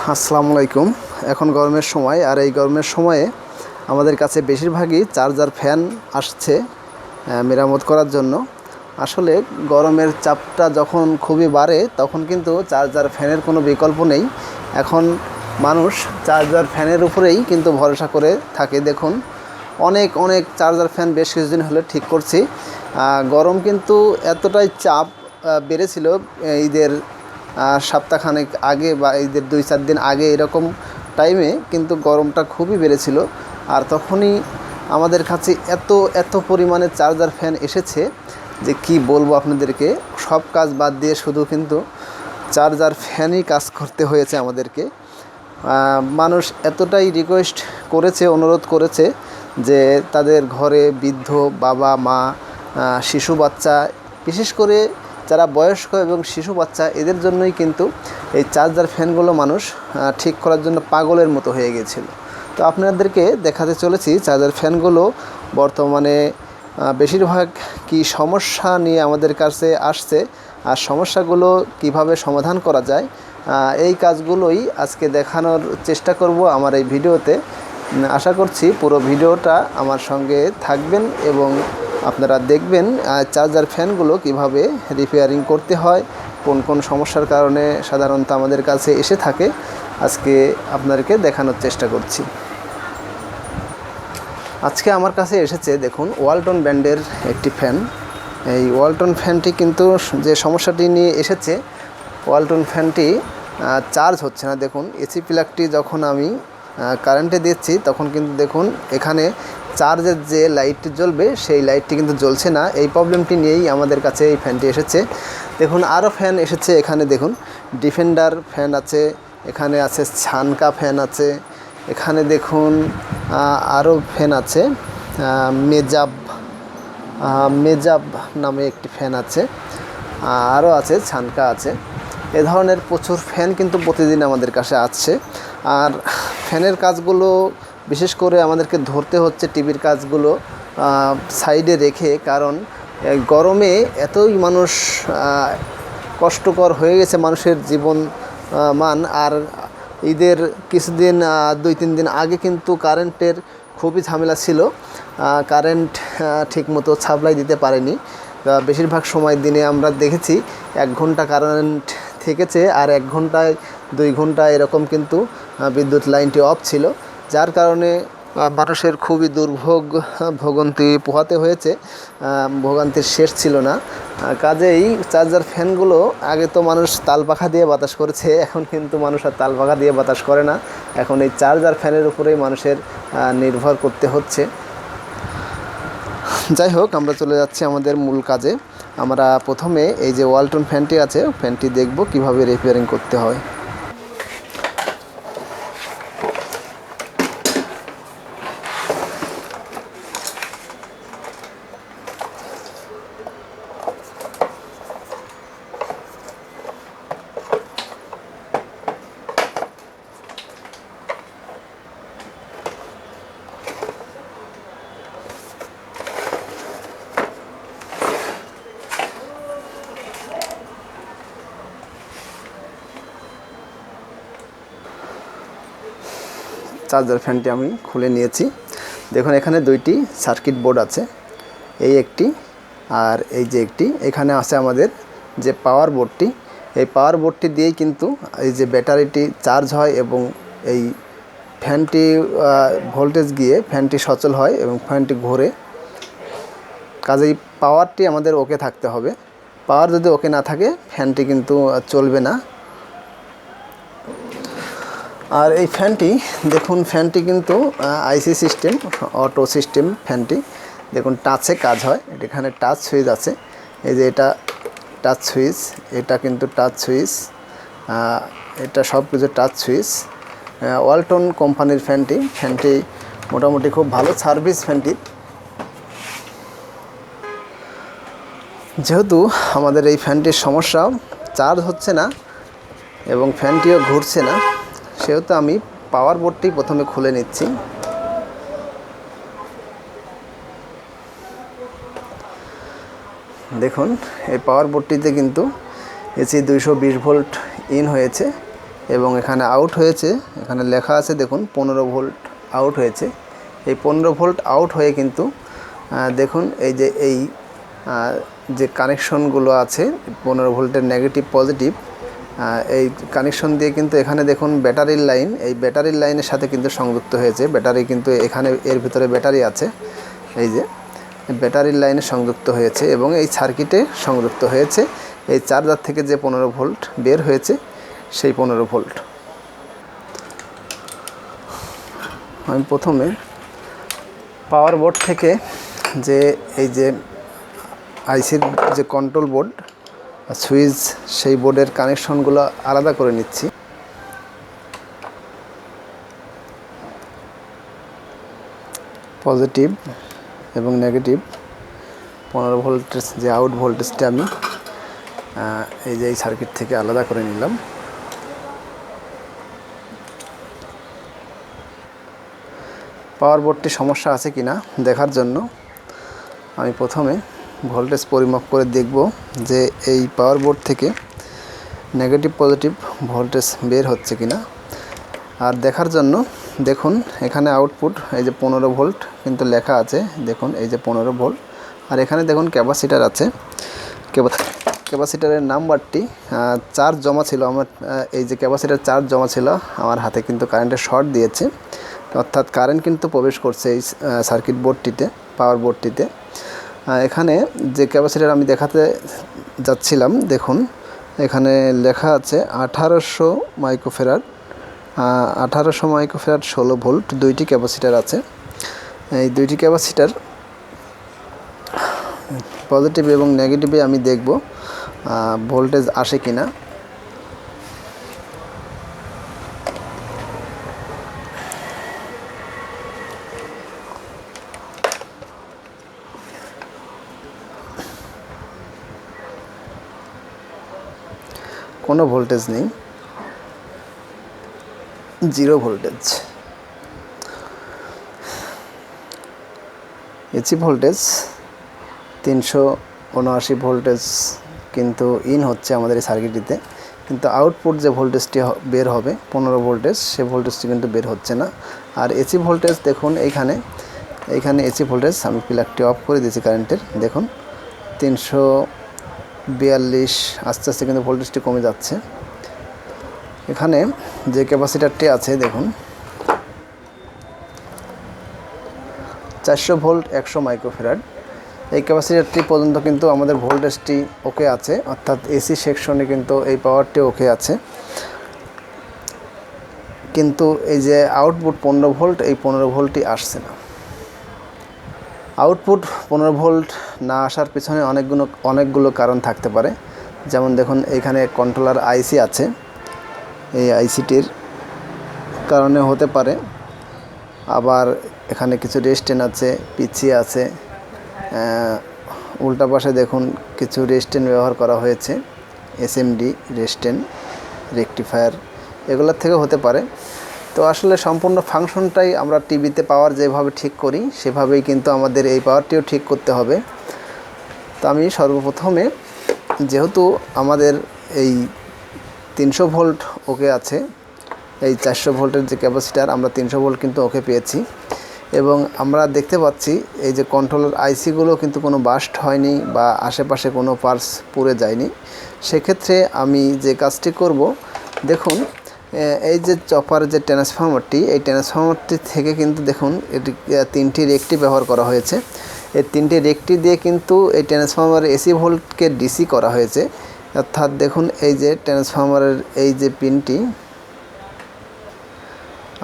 আসসালামু আলাইকুম। এখন গরমের সময়, আর এই গরমের সময়ে আমাদের কাছে বেশিরভাগই চার্জার ফ্যান আসছে মেরামত করার জন্য। আসলে গরমের চাপটা যখন খুবই বাড়ে তখন কিন্তু চার্জার ফ্যানের কোনো বিকল্প নেই। এখন মানুষ চার্জার ফ্যানের উপরেই কিন্তু ভরসা করে থাকে। দেখুন, অনেক চার্জার ফ্যান বেশ কিছুদিন হলে ঠিক করছি। গরম কিন্তু এতটাই চাপ বেড়েছিল ঈদের সপ্তাহখানেক আগে বা ঈদের 2-4 দিন আগে, এরকম টাইমে কিন্তু গরমটা খুবই বেড়েছিল। আর তখনই আমাদের কাছে এত পরিমাণে চার্জার ফ্যান এসেছে যে কি বলবো আপনাদেরকে। সব কাজ বাদ দিয়ে শুধু কিন্তু চার্জার ফ্যানই কাজ করতে হয়েছে আমাদেরকে। মানুষ এতটাই রিকোয়েস্ট করেছে, অনুরোধ করেছে যে তাদের ঘরে বৃদ্ধ বাবা মা, শিশু বাচ্চা, বিশেষ করে যারা বয়স্ক এবং শিশু বাচ্চা, এদের জন্যই কিন্তু এই চার্জার ফ্যানগুলো মানুষ ঠিক করার জন্য পাগলের মতো হয়ে গিয়েছিল। তো আপনাদেরকে দেখাতে চলেছি চার্জার ফ্যানগুলো বর্তমানে বেশিরভাগ কি সমস্যা নিয়ে আমাদের কাছে আসছে, আর সমস্যাগুলো কিভাবে সমাধান করা যায়, এই কাজগুলোই আজকে দেখানোর চেষ্টা করব আমার এই ভিডিওতে। আশা করছি পুরো ভিডিওটা আমার সঙ্গে থাকবেন এবং আপনারা দেখবেন চার্জার ফ্যানগুলো কিভাবে রিপেয়ারিং করতে হয়, কোন সমস্যার কারণে সাধারণত আমাদের কাছে এসে থাকে, আজকে আপনাদেরকে দেখানোর চেষ্টা করছি। আজকে আমার কাছে এসেছে, দেখুন, ওয়ালটন ব্র্যান্ডের একটি ফ্যান। এই ওয়ালটন ফ্যানটি কিন্তু যে সমস্যাটি নিয়ে এসেছে, ওয়ালটন ফ্যানটি চার্জ হচ্ছে না। দেখুন, এসি প্লাগটি যখন আমি কারেন্টে দিচ্ছি তখন কিন্তু দেখুন এখানে চার্জের যে লাইটটি জ্বলবে সেই লাইটটি কিন্তু জ্বলছে না। এই প্রবলেমটি নিয়েই আমাদের কাছে এই ফ্যানটি এসেছে। দেখুন, আরও ফ্যান এসেছে। এখানে দেখুন ডিফেন্ডার ফ্যান আছে, এখানে আছে ছানকা ফ্যান আছে, এখানে দেখুন আরও ফ্যান আছে, মেজাব নামে একটি ফ্যান আছে, আরও আছে ছানকা আছে। এ ধরনের প্রচুর ফ্যান কিন্তু প্রতিদিন আমাদের কাছে আসছে। আর ফ্যানের কাজগুলো বিশেষ করে আমাদেরকে ধরতে হচ্ছে টিভির কাজগুলো সাইডে রেখে, কারণ গরমে এতই মানুষ কষ্টকর হয়ে গেছে মানুষের জীবন মান। আর ঈদের কিছুদিন 2-3 দিন আগে কিন্তু কারেন্টের খুবই ঝামেলা ছিল। কারেন্ট ঠিকমতো সাপ্লাই দিতে পারেনি। বেশিরভাগ সময় দিনে আমরা দেখেছি 1 ঘন্টা কারেন্ট থেকেছে, আর 1 ঘন্টায় 2 ঘন্টা এরকম কিন্তু বিদ্যুৎ লাইনটি অফ ছিল, যার কারণে মানুষের খুবই ভোগান্তি পোহাতে হয়েছে। ভোগান্তির শেষ ছিল না। কাজেই চার্জার ফ্যানগুলো, আগে তো মানুষ তালপাখা দিয়ে বাতাস করেছে, এখন কিন্তু মানুষ আর তালপাখা দিয়ে বাতাস করে না। এখন এই চার্জার ফ্যানের উপরেই মানুষের নির্ভর করতে হচ্ছে। যাই হোক, আমরা চলে যাচ্ছি আমাদের মূল কাজে। আমরা প্রথমে এই যে ওয়ালটন ফ্যানটি আছে, ফ্যানটি দেখব কিভাবে রিপেয়ারিং করতে হয়। চার্জার ফ্যানটি আমি খুলে নিয়েছি। দেখুন, এখানে 2টি সার্কিট বোর্ড আছে, এই একটি আর এই যে একটি। এখানে আছে আমাদের যে পাওয়ার বোর্ডটি, এই পাওয়ার বোর্ডটি দিয়েই কিন্তু এই যে ব্যাটারিটি চার্জ হয় এবং এই ফ্যানটি ভোল্টেজ গিয়ে ফ্যানটি সচল হয় এবং ফ্যানটি ঘোরে। কাজেই পাওয়ারটি আমাদের ওকে থাকতে হবে। পাওয়ার যদি ওকে না থাকে ফ্যানটি কিন্তু চলবে না। আর এই ফ্যানটি দেখুন, ফ্যানটি কিন্তু আইসি সিস্টেম, অটো সিস্টেম ফ্যানটি। দেখুন, টাচে কাজ হয়। এখানে টাচ সুইচ আছে, এই যে এটা টাচ সুইচ, এটা কিন্তু টাচ সুইচ, এটা সব কিছু টাচ সুইচ। ওয়ালটন কোম্পানির ফ্যানটি মোটামুটি খুব ভালো সার্ভিস ফ্যানটি। যেহেতু আমাদের এই ফ্যানটির সমস্যা, চার্জ হচ্ছে না এবং ফ্যানটিও ঘুরছে না, সেহেতু আমি পাওয়ার বোর্ডটি প্রথমে খুলে নিচ্ছি। দেখুন, এই পাওয়ার বোর্ডটিতে কিন্তু এসি 220 ভোল্ট ইন হয়েছে এবং এখানে আউট হয়েছে, এখানে লেখা আছে দেখুন 15 ভোল্ট আউট হয়েছে। এই 15 ভোল্ট আউট হয়ে কিন্তু দেখুন এই যে যে কানেকশনগুলো আছে 15 ভোল্টের নেগেটিভ পজিটিভ, এই কানেকশন দিয়ে কিন্তু এখানে দেখুন ব্যাটারির লাইন, এই ব্যাটারির লাইনের সাথে কিন্তু সংযুক্ত হয়েছে। ব্যাটারি কিন্তু এখানে এর ভিতরে ব্যাটারি আছে, এই যে ব্যাটারির লাইনে সংযুক্ত হয়েছে এবং এই সার্কিটে সংযুক্ত হয়েছে। এই চার্জার থেকে যে 15 ভোল্ট বের হয়েছে সেই 15 ভোল্ট। আমি প্রথমে পাওয়ার বোর্ড থেকে যে এই যে আইসির যে কন্ট্রোল বোর্ড সুইচ, সেই বোর্ডের কানেকশনগুলো আলাদা করে নিচ্ছি। পজিটিভ এবং নেগেটিভ 15 ভোল্টের যে আউট ভোল্টেজটা আমি এই যে এই সার্কিট থেকে আলাদা করে নিলাম। পাওয়ার বোর্ডটি সমস্যা আছে কিনা দেখার জন্য আমি প্রথমে ভোল্টেজ পরিমাপ করে দেখব যে এই পাওয়ার বোর্ড থেকে নেগেটিভ পজিটিভ ভোল্টেজ বের হচ্ছে কিনা। আর দেখার জন্য দেখুন এখানে আউটপুট এই যে 15 ভোল্ট কিন্তু লেখা আছে, দেখুন এই যে 15 ভোল্ট। আর এখানে দেখুন ক্যাপাসিটার আছে, ক্যাপাসিটারের নাম্বারটি চার্জ জমা ছিল আমার, এই যে ক্যাপাসিটার চার্জ জমা ছিল আমার হাতে কিন্তু কারেন্টের শর্ট দিয়েছে, অর্থাৎ কারেন্ট কিন্তু প্রবেশ করছে এই সার্কিট বোর্ডটিতে, পাওয়ার বোর্ডটিতে। এখানে যে ক্যাপাসিটার আমি দেখাতে যাচ্ছিলাম দেখুন এখানে লেখা আছে 1800 মাইক্রোফ্যারাড, 1800 মাইক্রোফ্যারাড 16 ভোল্ট, দুইটি ক্যাপাসিটার আছে। এই দুইটি ক্যাপাসিটার পজিটিভ এবং নেগেটিভে আমি দেখব ভোল্টেজ আসে কিনা। কোনো ভোল্টেজ নেই, 0 ভোল্টেজ। এসি ভোল্টেজ 379 ভোল্টেজ কিন্তু ইন হচ্ছে আমাদের এই সার্কিটটিতে, কিন্তু আউটপুট যে ভোল্টেজটি বের হবে 15 ভোল্টেজ, সে ভোল্টেজটি কিন্তু বের হচ্ছে না। আর এসি ভোল্টেজ দেখুন এইখানে এসি ভোল্টেজ আমি প্লাগটি অফ করে দিয়েছি কারেন্টের, দেখুন 342 আস্তে আস্তে কিন্তু ভোল্টেজটি কমে যাচ্ছে। এখানে যে ক্যাপাসিটারটি আছে দেখুন 400 ভোল্ট 100 মাইক্রোফ্যারাড, এই ক্যাপাসিটারটি পর্যন্ত কিন্তু আমাদের ভোল্টেজটি ওকে আছে, অর্থাৎ এসি সেকশনে কিন্তু এই পাওয়ারটি ওকে আছে। কিন্তু এই যে আউটপুট 15 ভোল্ট, এই 15 ভোল্টই আসছে না। আউটপুট 15 ভোল্ট না আসার পিছনে অনেকগুলো কারণ থাকতে পারে। যেমন দেখুন এখানে কন্ট্রোলার আইসি আছে, এই আইসিটির কারণে হতে পারে। আবার এখানে কিছু রেস্টেন আছে, পিচি আছে, উল্টা পাশে দেখুন কিছু রেস্টেন ব্যবহার করা হয়েছে, এসএমডি রেস্টেন, রেকটিফায়ার, এগুলোর থেকে হতে পারে। তো আসলে সম্পূর্ণ ফাংশনটাই আমরা টিভিতে পাওয়ার যেভাবে ঠিক করি সেভাবেই কিন্তু আমাদের এই পাওয়ারটিও ঠিক করতে হবে। তো আমি সর্বপ্রথমে যেহেতু আমাদের এই 300 ভোল্ট ওকে আছে, এই 400 ভোল্টের যে ক্যাপাসিটার আমরা 300 ভোল্ট কিন্তু ওকে পেয়েছি, এবং আমরা দেখতে পাচ্ছি এই যে কন্ট্রোলার আইসিগুলো কিন্তু কোনো বাস্ট হয়নি বা আশেপাশে কোনো পার্টস পুড়ে যায়নি। সেক্ষেত্রে আমি যে কাজটি করব, দেখুন এই যে চপার যে ট্রান্সফর্মারটি, এই ট্রান্সফর্মারটি থেকে কিন্তু দেখুন এটি 3টি রেকটি ব্যবহার করা হয়েছে। এই 3টি রেকটি দিয়ে কিন্তু এই ট্রান্সফর্মারের এসি ভোল্টকে ডিসি করা হয়েছে। অর্থাৎ দেখুন এই যে ট্রান্সফর্মারের এই যে পিনটি,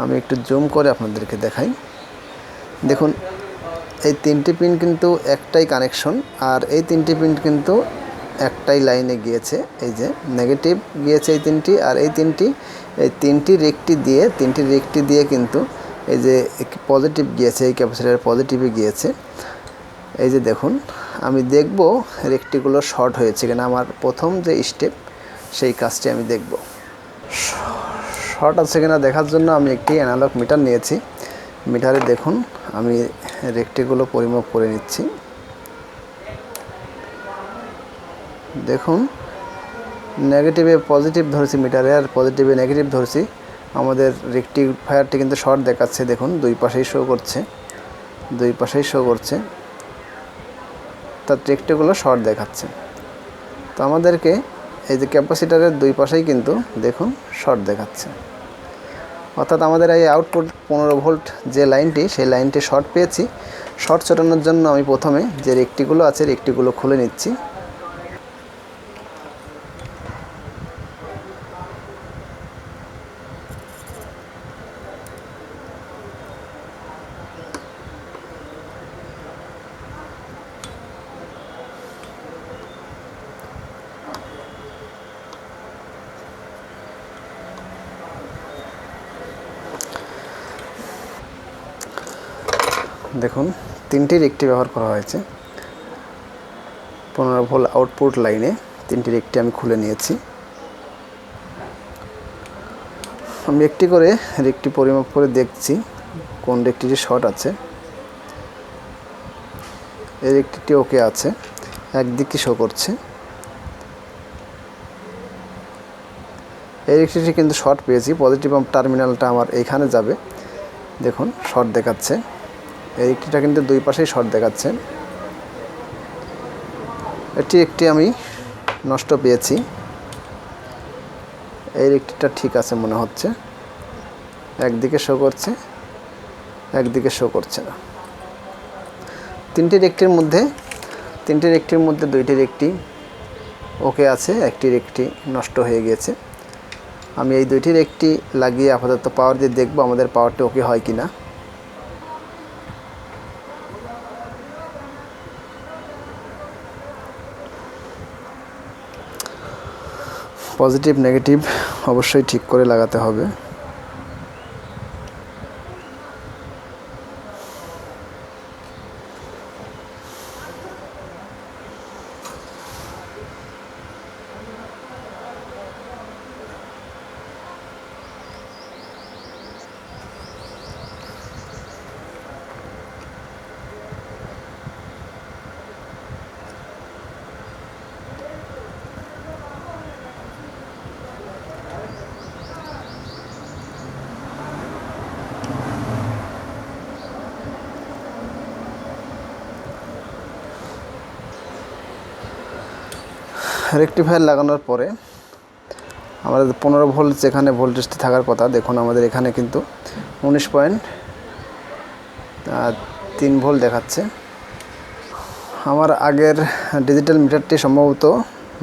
আমি একটু জুম করে আপনাদেরকে দেখাই। দেখুন এই 3টি পিন কিন্তু একটাই কানেকশন, আর এই 3টি পিন কিন্তু একটাই লাইনে গিয়েছে। এই যে নেগেটিভ গিয়েছে এই 3টি, আর এই 3টি রেকটি দিয়ে কিন্তু এই যে পজিটিভ গিয়েছে, এই ক্যাপাসিটারের পজিটিভে গিয়েছে। এই যে দেখুন আমি দেখব রেকটিগুলো শর্ট হয়েছে কিনা। আমার প্রথম যে স্টেপ সেই কাজটি আমি দেখব। শর্ট আছে কিনা দেখার জন্য আমি একটি অ্যানালগ মিটার নিয়েছি। মিটারে দেখুন আমি রেকটিগুলো পরিমাপ করে নিচ্ছি। দেখুন নেগেটিভে পজিটিভ ধরেছি মিটারে, আর পজিটিভে নেগেটিভ ধরছি। আমাদের রেকটিফায়ারটি কিন্তু শর্ট দেখাচ্ছে, দেখুন দুই পাশেই শো করছে, তার রেকটিগুলো শর্ট দেখাচ্ছে। তো আমাদেরকে এই যে ক্যাপাসিটারের দুই পাশেই কিন্তু দেখুন শর্ট দেখাচ্ছে, অর্থাৎ আমাদের এই আউটপুট 15 ভোল্ট যে লাইনটি, সেই লাইনটি শর্ট পেয়েছি। শর্ট ছড়ানোর জন্য আমি প্রথমে যে রেকটিগুলো আছে রেকটিগুলো খুলে নিচ্ছি। দেখুন 3টি রেকটি ব্যবহার করা হয়েছে 15 ভোল্ট আউটপুট লাইনে। 3টি রেকটি আমি খুলে নিয়েছি। আমি একটি করে রেকটি পরিমাপ করে দেখছি কোন রেকটিটি শর্ট আছে। এই রেকটিটি ওকে আছে, একদিকে শো করছে। এই রেকটিটি কিন্তু শর্ট পেয়েছি, পজিটিভ টার্মিনালটা আমার এইখানে যাবে, দেখুন শর্ট দেখাচ্ছে। এই রেকটিটা কিন্তু দুই পাশেই শর্ট দেখাচ্ছে। এটি একটি আমি নষ্ট পেয়েছি, এই রেকটিটা ঠিক আছে মনে হচ্ছে, একদিকে শো করছে, একদিকে শো করছে না। 3টি রেকটির মধ্যে 2টি রেকটি ওকে আছে, একটি রেকটি নষ্ট হয়ে গিয়েছে। আমি এই 2টি রেকটি লাগিয়ে আপাতত পাওয়ার দিয়ে দেখব আমাদের পাওয়ারটি ওকে হয় কি না। পজিটিভ নেগেটিভ অবশ্যই ঠিক করে লাগাতে হবে। রেকটিফায়ার লাগানোর পরে আমাদের 15 ভোল্ট যেখানে ভোল্টেজটি থাকার কথা, দেখুন আমাদের এখানে কিন্তু 19.3 ভোল্ট দেখাচ্ছে। আমার আগের ডিজিটাল মিটারটি সম্ভবত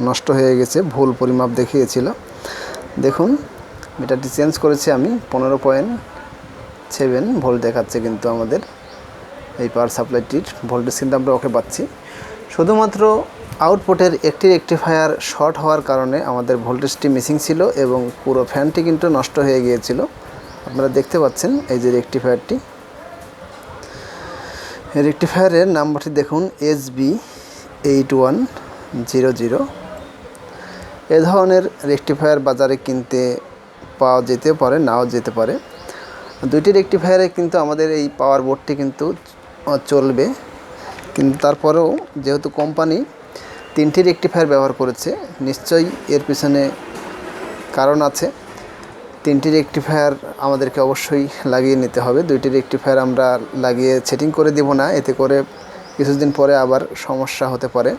নষ্ট হয়ে গেছে, ভুল পরিমাপ দেখিয়েছিল। দেখুন মিটারটি চেঞ্জ করেছি আমি, 15.7 ভোল্ট দেখাচ্ছে কিন্তু আমাদের এই পাওয়ার সাপ্লাইটির ভোল্টেজ কিন্তু আমরা ওকে পাচ্ছি। শুধুমাত্র আউটপুটের একটি রেকটিফায়ার শর্ট হওয়ার কারণে আমাদের ভোল্টেজটি মিসিং ছিল এবং পুরো ফ্যানটি কিন্তু নষ্ট হয়ে গিয়েছিল। আপনারা দেখতে পাচ্ছেন এই যে রেকটিফায়ারটি, রেকটিফায়ারের নাম্বারটি দেখুন HB8100। এ ধরনের রেকটিফায়ার বাজারে কিনতে পাওয়া যেতে পারে, নাও যেতে পারে। 2টি রেকটিফায়ারে কিন্তু আমাদের এই পাওয়ার বোর্ডটি কিন্তু চলবে, কিন্তু তারপরেও যেহেতু কোম্পানি 3টি রেকটিফায়ার ব্যবহার করেছে, নিশ্চয়ই এর পিছনে কারণ আছে। 3টি রেকটিফায়ার আমাদেরকে অবশ্যই লাগিয়ে নিতে হবে। 2টি রেকটিফায়ার আমরা লাগিয়ে সেটিং করে দেব না, এতে করে কিছুদিন পরে আবার সমস্যা হতে পারে।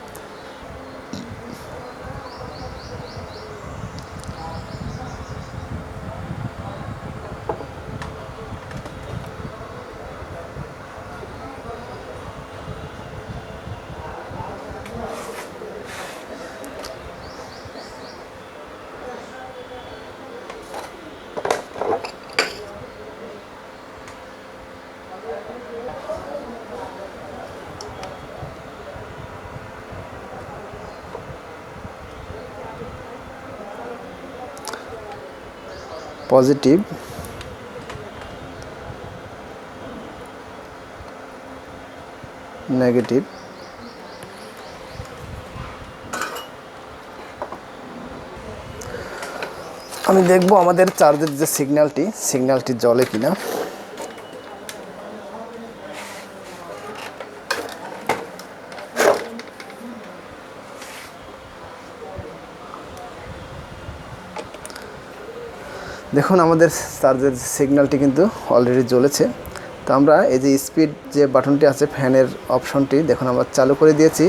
Positive, negative. আমি দেখব আমাদের চার্জের যে সিগন্যালটি জ্বলে কিনা। দেখুন আমাদের চার্জের সিগন্যালটি কিন্তু অলরেডি জ্বলেছে। তো আমরা এই যে স্পিড যে বাটনটি আছে ফ্যানের অপশনটি দেখুন আমরা চালু করে দিয়েছি।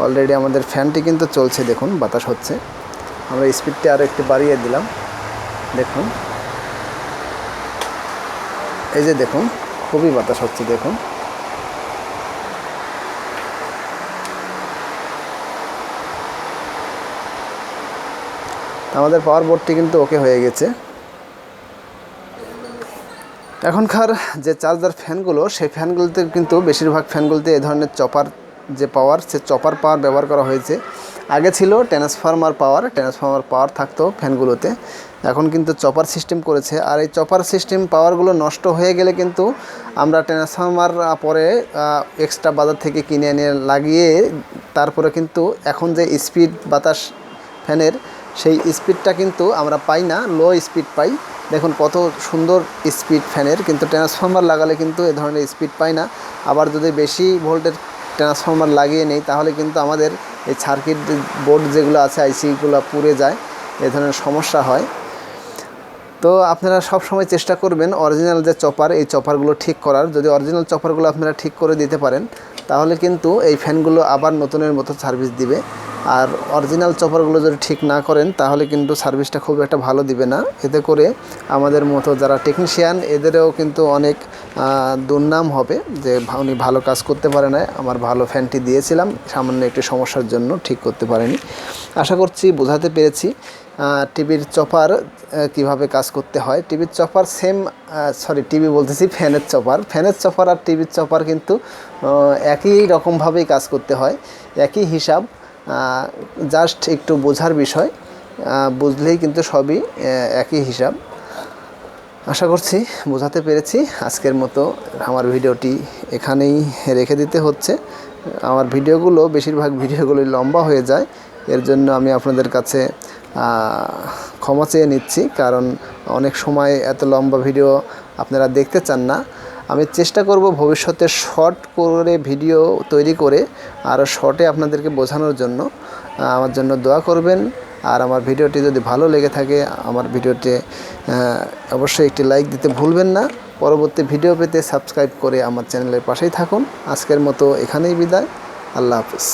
অলরেডি আমাদের ফ্যানটি কিন্তু চলছে, দেখুন বাতাস হচ্ছে। আমরা স্পিডটি আরও একটু বাড়িয়ে দিলাম, দেখুন এই যে দেখুন খুবই বাতাস হচ্ছে। দেখুন আমাদের পাওয়ার বোর্ডটি কিন্তু ওকে হয়ে গেছে। এখনকার যে চার্জার ফ্যানগুলো সেই ফ্যানগুলোতে কিন্তু বেশিরভাগ ফ্যানগুলোতে এই ধরনের চপার যে পাওয়ার, সে চপার পাওয়ার ব্যবহার করা হয়েছে। আগে ছিল ট্রান্সফরমার পাওয়ার থাকতো ফ্যানগুলোতে, এখন কিন্তু চপার সিস্টেম করেছে। আর এই চপার সিস্টেম পাওয়ারগুলো নষ্ট হয়ে গেলে কিন্তু আমরা ট্রান্সফরমার পরে এক্সট্রা বাজার থেকে কিনে এনে লাগিয়ে তারপরে কিন্তু এখন যে স্পিড বাতাস ফ্যানের সেই স্পিডটা কিন্তু আমরা পাই না, লো স্পিড পাই। দেখুন কত সুন্দর স্পিড ফ্যানের, কিন্তু ট্রান্সফরমার লাগালে কিন্তু এ ধরনের স্পিড পাই না। আবার যদি বেশি ভোল্টের ট্রান্সফরমার লাগিয়ে নেই তাহলে কিন্তু আমাদের এই সার্কিট বোর্ড যেগুলো আছে আইসিগুলো পুড়ে যায়, এ ধরনের সমস্যা হয়। তো আপনারা সব সময় চেষ্টা করবেন অরিজিনাল যে চপার, এই চপারগুলো ঠিক করার। যদি অরিজিনাল চপারগুলো আপনারা ঠিক করে দিতে পারেন তাহলে কিন্তু এই ফ্যানগুলো আবার নতুনের মতো সার্ভিস দিবে। আর অরিজিনাল চপারগুলো যদি ঠিক না করেন তাহলে কিন্তু সার্ভিসটা খুব একটা ভালো দিবে না। এতে করে আমাদের মতো যারা টেকনিশিয়ান এদেরও কিন্তু অনেক দুর্নাম হবে যে উনি ভালো কাজ করতে পারে না, আমার ভালো ফ্যানটি দিয়েছিলাম সামান্য একটি সমস্যার জন্য ঠিক করতে পারেনি। আশা করছি বোঝাতে পেরেছি টিভির চপার কিভাবে কাজ করতে হয়। টিভির চপার টিভি বলতেছি, ফ্যানের চপার আর টিভির চপার কিন্তু একই রকমভাবেই কাজ করতে হয়, একই হিসাব, জাস্ট একটু বোঝার বিষয়, বুঝলেই কিন্তু সবই একই হিসাব। আশা করছি বোঝাতে পেরেছি। আজকের মতো আমার ভিডিওটি এখানেই রেখে দিতে হচ্ছে। আমার বেশিরভাগ ভিডিওগুলোই লম্বা হয়ে যায়, এর জন্য আমি আপনাদের কাছে ক্ষমা চেয়ে নিচ্ছি, কারণ অনেক সময় এত লম্বা ভিডিও আপনারা দেখতে চান না। আমি চেষ্টা করব ভবিষ্যতে শর্ট করে ভিডিও তৈরি করে আরও শর্টে আপনাদেরকে বোঝানোর জন্য। আমার জন্য দোয়া করবেন। আর আমার ভিডিওটি যদি ভালো লেগে থাকে আমার ভিডিওতে অবশ্যই একটি লাইক দিতে ভুলবেন না। পরবর্তী ভিডিও পেতে সাবস্ক্রাইব করে আমার চ্যানেলের পাশেই থাকুন। আজকের মতো এখানেই বিদায়। আল্লাহ হাফেজ।